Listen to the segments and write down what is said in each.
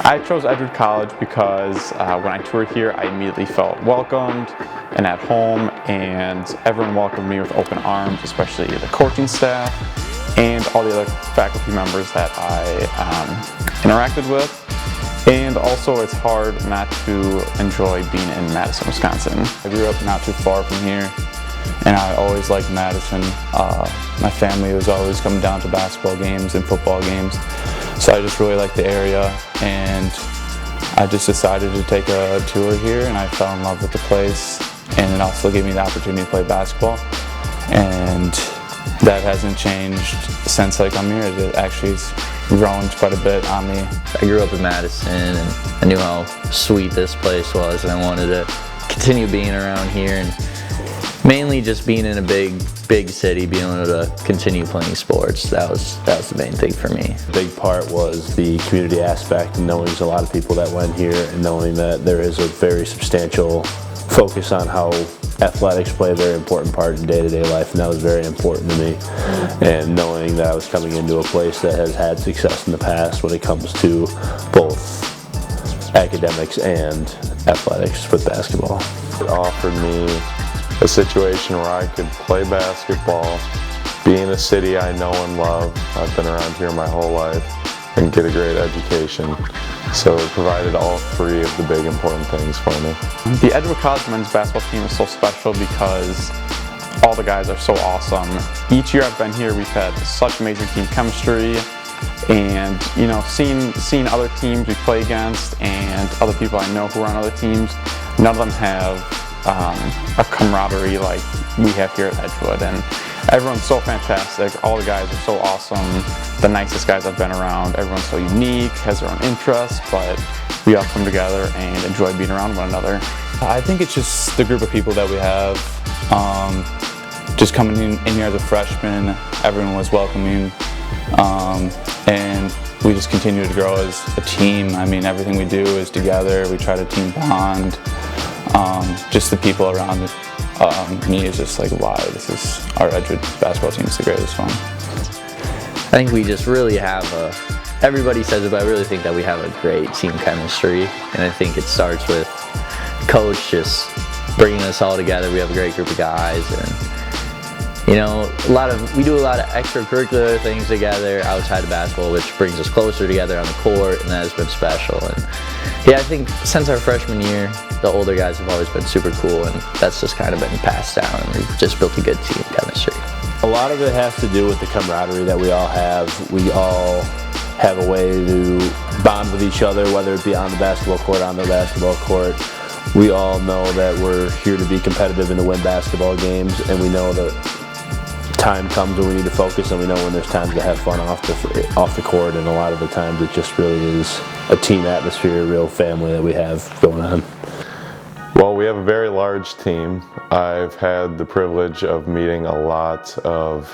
I chose Edgewood College because when I toured here, I immediately felt welcomed and at home, and everyone welcomed me with open arms, especially the coaching staff and all the other faculty members that I interacted with. And also, it's hard not to enjoy being in Madison, Wisconsin. I grew up not too far from here, and I always liked Madison. My family was always coming down to basketball games and football games, so I just really liked the area, and I just decided to take a tour here, and I fell in love with the place, and it also gave me the opportunity to play basketball, and that hasn't changed since I come here. It actually has grown quite a bit on me. I grew up in Madison, and I knew how sweet this place was, and I wanted to continue being around here, and mainly just being in a big city, being able to continue playing sports. That was the main thing for me. A big part was the community aspect, and knowing there's a lot of people that went here, and knowing that there is a very substantial focus on how athletics play a very important part in day-to-day life, and that was very important to me. And knowing that I was coming into a place that has had success in the past when it comes to both academics and athletics with basketball. It offered me a situation where I could play basketball, be in a city I know and love. I've been around here my whole life, and get a great education. So it provided all three of the big important things for me. The Edgewood College men's basketball team is so special because all the guys are so awesome. Each year I've been here, we've had such amazing team chemistry, and seeing other teams we play against and other people I know who are on other teams, none of them have a camaraderie like we have here at Edgewood, and everyone's so fantastic. All the guys are so awesome, the nicest guys I've been around. Everyone's so unique, has their own interests, but we all come together and enjoy being around one another. I think it's just the group of people that we have. Just coming in here as a freshman, everyone was welcoming, and we just continue to grow as a team. I mean, everything we do is together. We try to team bond. Just the people around me is just like, wow, our Edgewood basketball team is the greatest one. I think we just really have everybody says it, but I really think that we have a great team chemistry, and I think it starts with coach just bringing us all together. We have a great group of guys, and we do a lot of extracurricular things together outside of basketball, which brings us closer together on the court, and that has been special. And yeah, I think since our freshman year, the older guys have always been super cool, and that's just kind of been passed down, and we've just built a good team chemistry. A lot of it has to do with the camaraderie that we all have. We all have a way to bond with each other, whether it be on the basketball court, on the basketball court. We all know that we're here to be competitive and to win basketball games, and we know that time comes when we need to focus, and we know when there's times to have fun off the court, and a lot of the times it just really is a team atmosphere, a real family that we have going on. Well, we have a very large team. I've had the privilege of meeting a lot of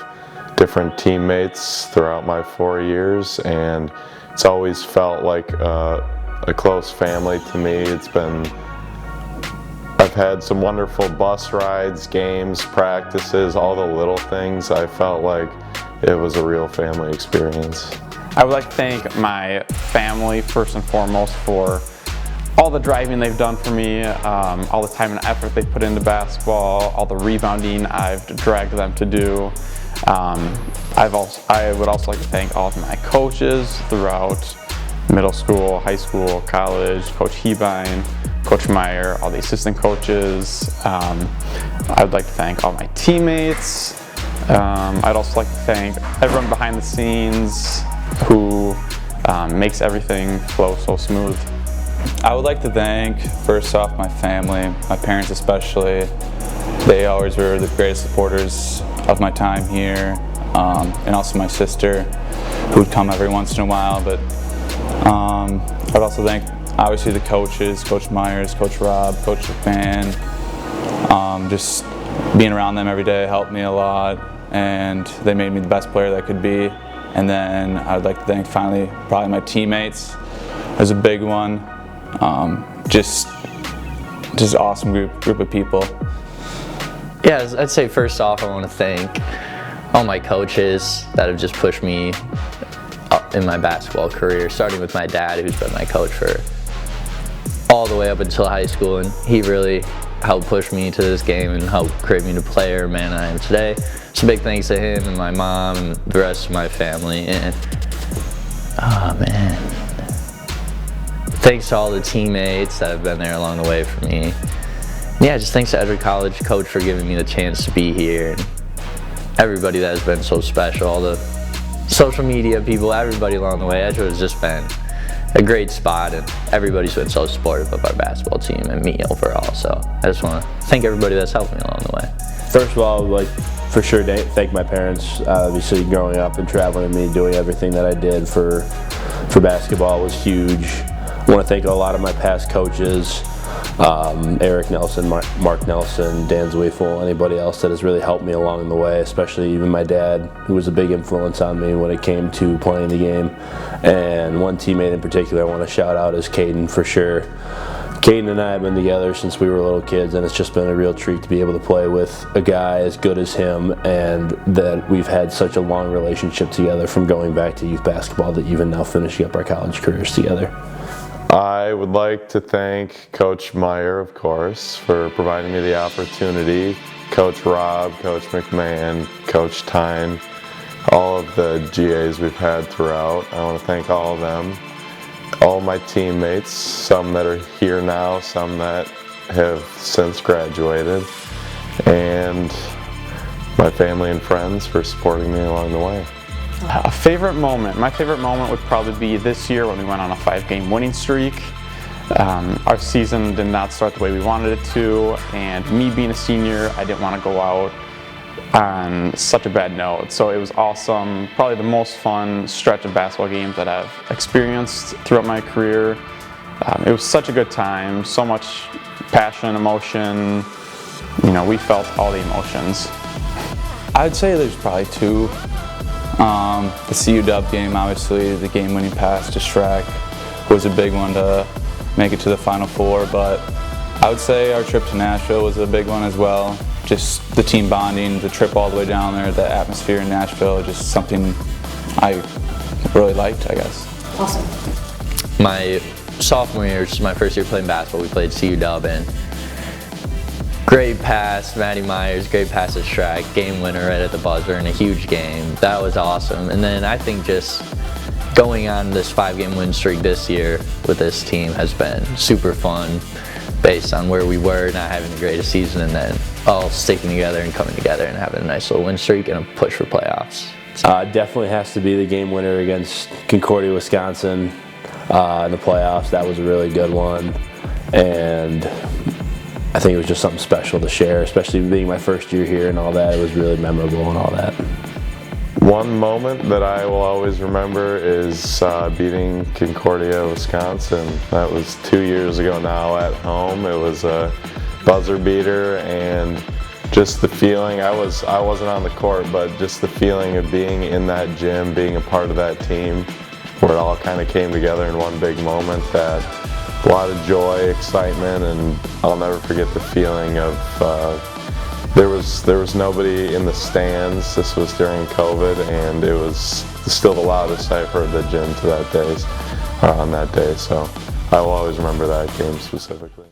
different teammates throughout my 4 years, and it's always felt like a close family to me. I've had some wonderful bus rides, games, practices, all the little things. I felt like it was a real family experience. I would like to thank my family first and foremost for all the driving they've done for me, all the time and effort they put into basketball, all the rebounding I've dragged them to do. I would also like to thank all of my coaches throughout middle school, high school, college, Coach Hebine, Coach Meyer, all the assistant coaches. I would like to thank all my teammates. I'd also like to thank everyone behind the scenes who makes everything flow so smooth. I would like to thank, first off, my family, my parents especially. They always were the greatest supporters of my time here, and also my sister, who would come every once in a while. But I'd also thank, obviously, the coaches, Coach Myers, Coach Rob, Coach McMahon. Just being around them every day helped me a lot, and they made me the best player that I could be. And then I'd like to thank, finally, probably my teammates. There's a big one. Just awesome group of people. Yeah, I'd say first off, I want to thank all my coaches that have just pushed me in my basketball career, starting with my dad, who's been my coach for all the way up until high school, and he really helped push me to this game and helped create me the player man I am today. So big thanks to him and my mom and the rest of my family. And oh man, thanks to all the teammates that have been there along the way for me. Yeah, just thanks to Edgewood College coach for giving me the chance to be here, and everybody that has been so special, all the social media people, everybody along the way. Edgewood has just been a great spot, and everybody's been so supportive of our basketball team and me overall. So I just want to thank everybody that's helped me along the way. First of all, like, for sure, thank my parents. Obviously, growing up and traveling with me, doing everything that I did for basketball was huge. I want to thank a lot of my past coaches, Eric Nelson, Mark Nelson, Dan Zweifel, anybody else that has really helped me along the way, especially even my dad, who was a big influence on me when it came to playing the game. And one teammate in particular I want to shout out is Caden, for sure. Caden and I have been together since we were little kids, and it's just been a real treat to be able to play with a guy as good as him, and that we've had such a long relationship together, from going back to youth basketball to even now finishing up our college careers together. I would like to thank Coach Meyer, of course, for providing me the opportunity, Coach Rob, Coach McMahon, Coach Tyne, all of the GAs we've had throughout. I want to thank all of them, all my teammates, some that are here now, some that have since graduated, and my family and friends for supporting me along the way. A favorite moment? My favorite moment would probably be this year when we went on a 5-game winning streak. Our season did not start the way we wanted it to, and me being a senior, I didn't want to go out on such a bad note. So it was awesome, probably the most fun stretch of basketball games that I've experienced throughout my career. It was such a good time, so much passion, emotion. You know, we felt all the emotions. I'd say there's probably two. The CU Dub game, obviously, the game-winning pass to Shrek was a big one to make it to the Final Four, but I would say our trip to Nashville was a big one as well. Just the team bonding, the trip all the way down there, the atmosphere in Nashville, just something I really liked, I guess. Awesome. My sophomore year, which is my first year playing basketball, we played CU Dub, and great pass, Matty Myers, great pass to Shrek, game winner right at the buzzer in a huge game. That was awesome. And then I think just going on this 5-game win streak this year with this team has been super fun, based on where we were, not having the greatest season, and then all sticking together and coming together and having a nice little win streak and a push for playoffs. Definitely has to be the game winner against Concordia, Wisconsin in the playoffs. That was a really good one, and I think it was just something special to share, especially being my first year here and all that. It was really memorable and all that. One moment that I will always remember is beating Concordia, Wisconsin. That was 2 years ago now at home. It was a buzzer beater, and just the feeling, I wasn't on the court, but just the feeling of being in that gym, being a part of that team, where it all kind of came together in one big moment, that a lot of joy, excitement, and I'll never forget the feeling of there was nobody in the stands. This was during COVID, and it was still the loudest I've heard the gym to that day, on that day. So I will always remember that game specifically.